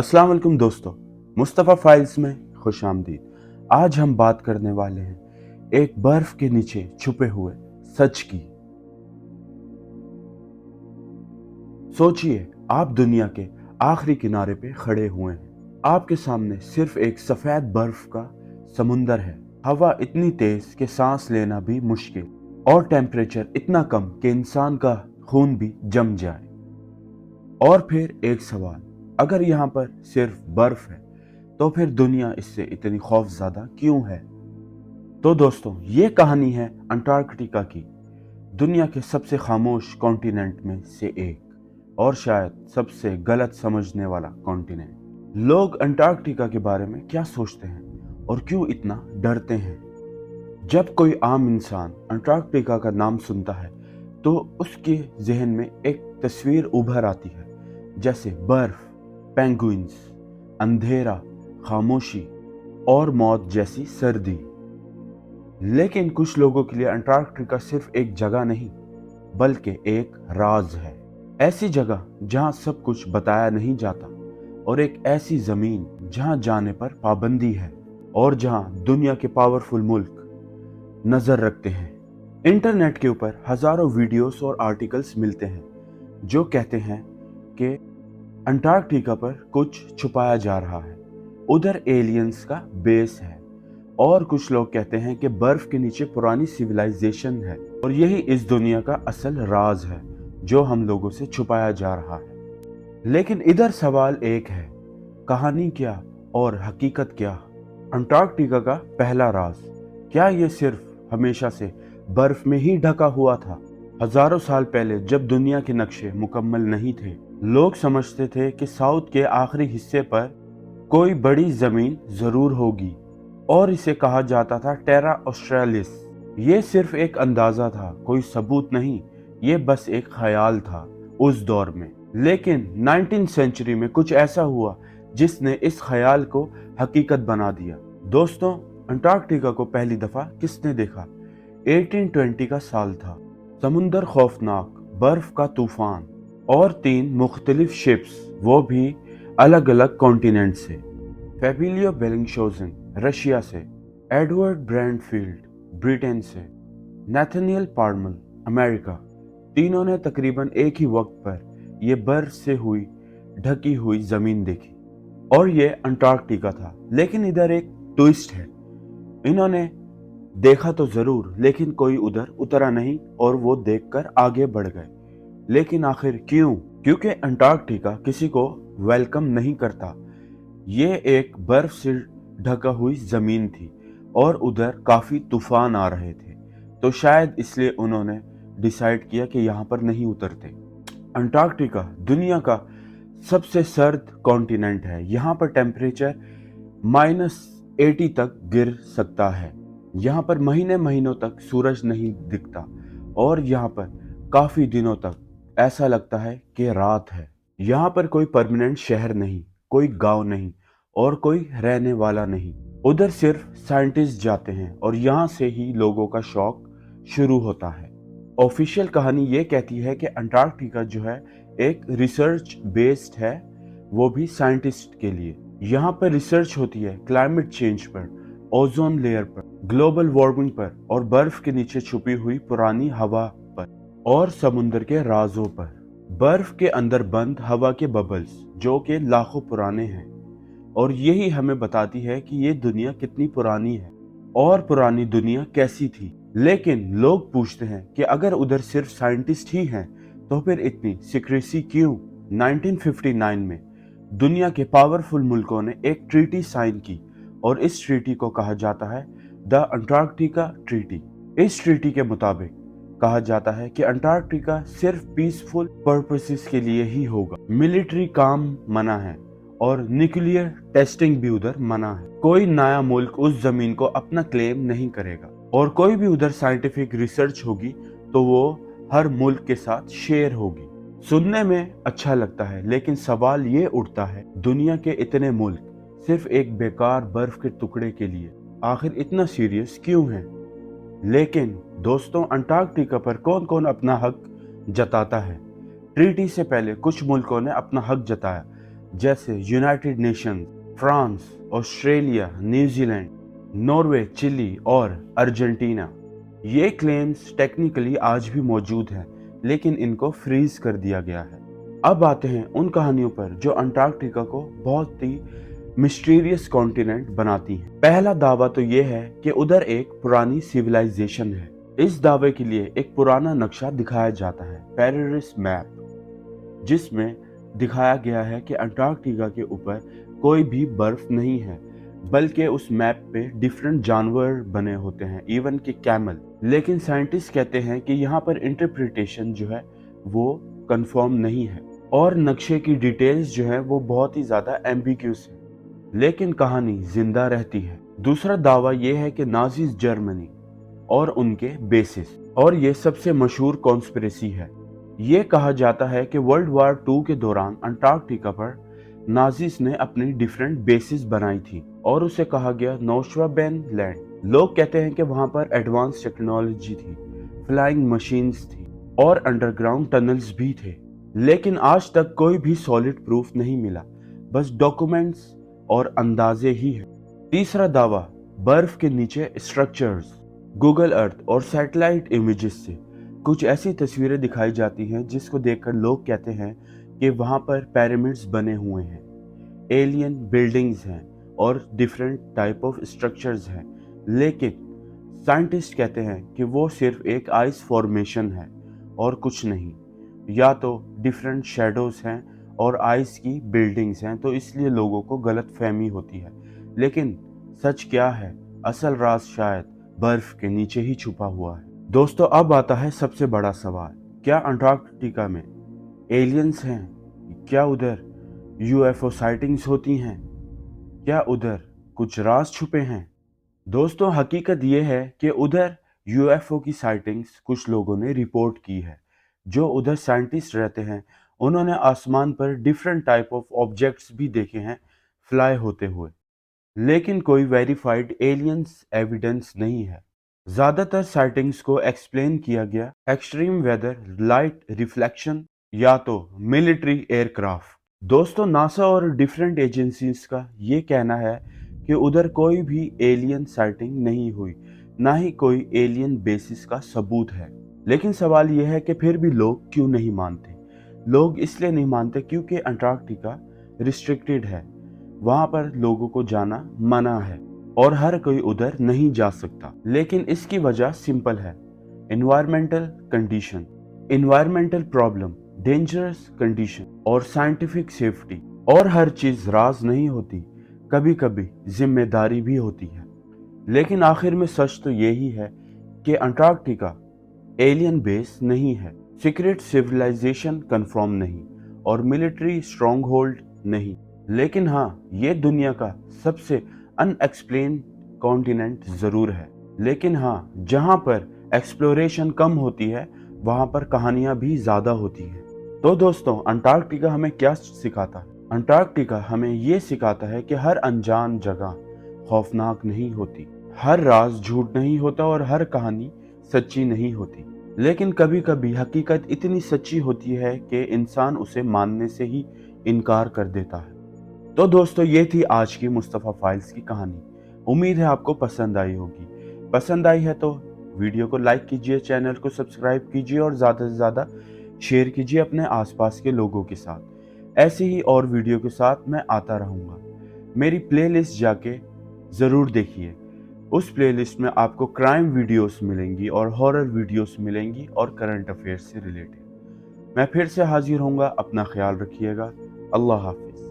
अस्सलाम वालेकुम दोस्तों, मुस्तफ़ा फाइल्स में खुश आमदीद। आज हम बात करने वाले हैं एक बर्फ के नीचे छुपे हुए सच की। सोचिए, आप दुनिया के आखिरी किनारे पे खड़े हुए हैं। आपके सामने सिर्फ एक सफेद बर्फ का समुंदर है। हवा इतनी तेज कि सांस लेना भी मुश्किल, और टेम्परेचर इतना कम कि इंसान का खून भी जम जाए। और फिर एक सवाल, अगर यहाँ पर सिर्फ बर्फ है तो फिर दुनिया इससे इतनी खौफज़दा क्यों है? तो दोस्तों, ये कहानी है अंटार्कटिका की, दुनिया के सबसे खामोश कॉन्टिनेंट में से एक, और शायद सबसे गलत समझने वाला कॉन्टिनेंट। लोग अंटार्कटिका के बारे में क्या सोचते हैं और क्यों इतना डरते हैं? जब कोई आम इंसान अंटार्कटिका का नाम सुनता है तो उसके जहन में एक तस्वीर उभर आती है, जैसे बर्फ, पेंगुइन्स, अंधेरा, खामोशी और मौत जैसी सर्दी। लेकिन कुछ लोगों के लिए अंटार्कटिका सिर्फ एक जगह नहीं, बल्कि एक राज है। ऐसी जगह जहां सब कुछ बताया नहीं जाता, और एक ऐसी जमीन जहां जाने पर पाबंदी है, और जहां दुनिया के पावरफुल मुल्क नजर रखते हैं। इंटरनेट के ऊपर हजारों वीडियोस और आर्टिकल्स मिलते हैं जो कहते हैं कि अंटार्कटिका पर कुछ छुपाया जा रहा है, उधर एलियंस का बेस है, और कुछ लोग कहते हैं कि बर्फ के नीचे पुरानी सिविलाइजेशन है, और यही इस दुनिया का असल राज है जो हम लोगों से छुपाया जा रहा है। लेकिन इधर सवाल एक है, कहानी क्या और हकीकत क्या? अंटार्कटिका का पहला राज, क्या ये सिर्फ हमेशा से बर्फ में ही ढका हुआ था? हजारों साल पहले जब दुनिया के नक्शे मुकम्मल नहीं थे, लोग समझते थे कि साउथ के आखिरी हिस्से पर कोई बड़ी जमीन जरूर होगी, और इसे कहा जाता था टेरा ऑस्ट्रेलिस। ये सिर्फ एक अंदाजा था, कोई सबूत नहीं, ये बस एक ख्याल था उस दौर में। लेकिन 19वीं सेंचुरी में कुछ ऐसा हुआ जिसने इस ख्याल को हकीकत बना दिया। दोस्तों, अंटार्कटिका को पहली दफा किसने देखा? 1820 का साल था। समुंदर खौफनाक, बर्फ का तूफान, और 3 मुख्तलिफ शिप्स, वो भी अलग अलग कॉन्टिनेंट से। फेबिलियो बेलिंगशोजन रशिया से, एडवर्ड ब्रैंडफील्ड ब्रिटेन से, नेथनियल पार्मल अमेरिका। तीनों ने तकरीबन एक ही वक्त पर यह बर्फ से हुई ढकी हुई जमीन देखी, और ये अंटार्कटिका था। लेकिन इधर एक ट्विस्ट है, इन्होंने देखा तो जरूर, लेकिन कोई उधर उतरा नहीं और वो देखकर आगे बढ़ गए। लेकिन आखिर क्यों? क्योंकि अंटार्कटिका किसी को वेलकम नहीं करता। ये एक बर्फ से ढका हुई जमीन थी, और उधर काफी तूफान आ रहे थे, तो शायद इसलिए उन्होंने डिसाइड किया कि यहाँ पर नहीं उतरते। अंटार्कटिका दुनिया का सबसे सर्द कॉन्टिनेंट है। यहाँ पर टेम्परेचर -80 तक गिर सकता है। यहाँ पर महीने महीनों तक सूरज नहीं दिखता, और यहाँ पर काफी दिनों तक ऐसा लगता है कि रात है। यहाँ पर कोई परमानेंट शहर नहीं, कोई गांव नहीं, और कोई रहने वाला नहीं। उधर सिर्फ साइंटिस्ट जाते हैं, और यहाँ से ही लोगों का शौक शुरू होता है। ऑफिशियल कहानी ये कहती है कि अंटार्कटिका जो है एक रिसर्च बेस्ड है, वो भी साइंटिस्ट के लिए। यहाँ पर रिसर्च होती है क्लाइमेट चेंज पर, ओजोन लेयर पर, ग्लोबल वार्मिंग पर, और बर्फ के नीचे छुपी हुई पुरानी हवा पर, और समुद्र के राजों पर। बर्फ के अंदर बंद हवा के बबल्स जो कि लाखों पुराने हैं, और यही हमें बताती है कि ये दुनिया कितनी पुरानी है और पुरानी दुनिया कैसी थी। लेकिन लोग पूछते हैं कि अगर उधर सिर्फ साइंटिस्ट ही हैं तो फिर इतनी सीक्रेसी क्यों? 1959 में दुनिया के पावरफुल मुल्कों ने एक ट्रीटी साइन की, और इस ट्रीटी को कहा जाता है द अंटार्कटिका ट्रीटी। इस ट्रीटी के मुताबिक कहा जाता है कि अंटार्कटिका सिर्फ पीसफुल पर्पसेस के लिए ही होगा। मिलिट्री काम मना है, और न्यूक्लियर टेस्टिंग भी उधर मना है। कोई नया मुल्क उस जमीन को अपना क्लेम नहीं करेगा, और कोई भी उधर साइंटिफिक रिसर्च होगी तो वो हर मुल्क के साथ शेयर होगी। सुनने में अच्छा लगता है, लेकिन सवाल ये उठता है, दुनिया के इतने मुल्क सिर्फ एक बेकार बर्फ के टुकड़े के लिए आखिर इतना सीरियस क्यों है? लेकिन दोस्तों, अंटार्कटिका पर कौन कौन अपना हक जताता है? ट्रीटी से पहले कुछ मुल्कों ने अपना हक जताया, जैसे United Nations, France, Australia, New Zealand, Norway, Chile और अर्जेंटीना। ये क्लेम्स टेक्निकली आज भी मौजूद हैं, लेकिन इनको फ्रीज कर दिया गया है। अब आते हैं उन कहानियों पर जो अंटार्कटिका को बहुत ही मिस्टीरियस कॉन्टिनेंट बनाती हैं। पहला दावा तो ये है कि उधर एक पुरानी सिविलाइजेशन है। इस दावे के लिए एक पुराना नक्शा दिखाया जाता है, पेरिस मैप, जिसमें दिखाया गया है कि अंटार्कटिका के ऊपर कोई भी बर्फ नहीं है, बल्कि उस मैप पे डिफरेंट जानवर बने होते हैं, इवन कि कैमल। लेकिन साइंटिस्ट कहते हैं कि यहाँ पर इंटरप्रिटेशन जो है वो कंफर्म नहीं है और नक्शे की डिटेल्स जो है वो बहुत ही ज्यादा एम्बिग्यूस है, लेकिन कहानी जिंदा रहती है। दूसरा दावा यह है कि नाजीज जर्मनी और उनके बेसिस, और ये सबसे मशहूर कॉन्स्पिरेसी है। ये कहा जाता है कि वर्ल्ड वार 2 के दौरान अंटार्कटिका पर नाजीज ने अपनी डिफरेंट बेसिस बनाई थी और उसे कहा गया नोश्वाबेन लैंड। लोग कहते हैं कि वहां पर एडवांस टेक्नोलॉजी थी, फ्लाइंग मशीन्स थी और अंडरग्राउंड टनल्स भी थे, लेकिन आज तक कोई भी सॉलिड प्रूफ नहीं मिला, बस डॉक्यूमेंट्स और अंदाजे ही है। तीसरा दावा, बर्फ के नीचे स्ट्रक्चर्स। गूगल अर्थ और सैटेलाइट इमेजेस से कुछ ऐसी तस्वीरें दिखाई जाती हैं जिसको देखकर लोग कहते हैं कि वहां पर पिरामिड्स बने हुए हैं, एलियन बिल्डिंग्स हैं और डिफरेंट टाइप ऑफ स्ट्रक्चर्स हैं। लेकिन साइंटिस्ट कहते हैं कि वो सिर्फ एक आइस फॉर्मेशन है और कुछ नहीं, या तो डिफरेंट शेडोज हैं और आइस की बिल्डिंग्स हैं, तो इसलिए लोगों को गलत फहमी होती है। लेकिन सच क्या है? असल राज शायद बर्फ के नीचे ही छुपा हुआ है। दोस्तों, अब आता है सबसे बड़ा सवाल, क्या अंटार्कटिका में एलियंस हैं? क्या उधर यूएफओ साइटिंग्स होती हैं? क्या उधर कुछ राज छुपे हैं? दोस्तों, हकीकत यह है कि उधर यूएफओ की साइटिंग्स कुछ लोगों ने रिपोर्ट की है। जो उधर साइंटिस्ट रहते हैं, उन्होंने आसमान पर डिफरेंट टाइप ऑफ ऑब्जेक्ट्स भी देखे हैं फ्लाई होते हुए, लेकिन कोई वेरीफाइड एलियंस एविडेंस नहीं है। ज्यादातर साइटिंग्स को एक्सप्लेन किया गया एक्सट्रीम वेदर, लाइट रिफ्लेक्शन या तो मिलिट्री एयरक्राफ्ट। दोस्तों, नासा और डिफरेंट एजेंसीज का ये कहना है कि उधर कोई भी एलियन साइटिंग नहीं हुई, ना ही कोई एलियन बेसिस का सबूत है। लेकिन सवाल यह है कि फिर भी लोग क्यों नहीं मानते? लोग इसलिए नहीं मानते क्योंकि अंटार्कटिका रिस्ट्रिक्टेड है, वहां पर लोगों को जाना मना है और हर कोई उधर नहीं जा सकता। लेकिन इसकी वजह सिंपल है, environmental condition, environmental problem, dangerous condition और साइंटिफिक सेफ्टी। और हर चीज राज नहीं होती, कभी कभी जिम्मेदारी भी होती है। लेकिन आखिर में सच तो यही है कि अंटार्कटिका एलियन बेस नहीं है, सीक्रेट सिविलाइजेशन कंफर्म नहीं और मिलिट्री स्ट्रॉन्ग होल्ड नहीं। लेकिन हाँ, ये दुनिया का सबसे अनएक्सप्लेन्ड कॉन्टिनेंट जरूर है। लेकिन हाँ, जहाँ पर एक्सप्लोरेशन कम होती है, वहाँ पर कहानियां भी ज्यादा होती हैं। तो दोस्तों, अंटार्कटिका हमें क्या सिखाता है? अंटार्कटिका हमें ये सिखाता है कि हर अनजान जगह खौफनाक नहीं होती, हर राज झूठ नहीं होता और हर कहानी सच्ची नहीं होती। लेकिन कभी कभी हकीकत इतनी सच्ची होती है कि इंसान उसे मानने से ही इनकार कर देता है। तो दोस्तों, ये थी आज की मुस्तफा फाइल्स की कहानी। उम्मीद है आपको पसंद आई होगी। पसंद आई है तो वीडियो को लाइक कीजिए, चैनल को सब्सक्राइब कीजिए और ज़्यादा से ज़्यादा शेयर कीजिए अपने आसपास के लोगों के साथ। ऐसे ही और वीडियो के साथ मैं आता रहूँगा। मेरी प्लेलिस्ट जाके ज़रूर देखिए। उस प्लेलिस्ट में आपको क्राइम वीडियोस मिलेंगी और हॉरर वीडियोस मिलेंगी और करंट अफेयर्स से रिलेटेड। मैं फिर से हाजिर होऊंगा। अपना ख्याल रखिएगा। अल्लाह हाफिज़।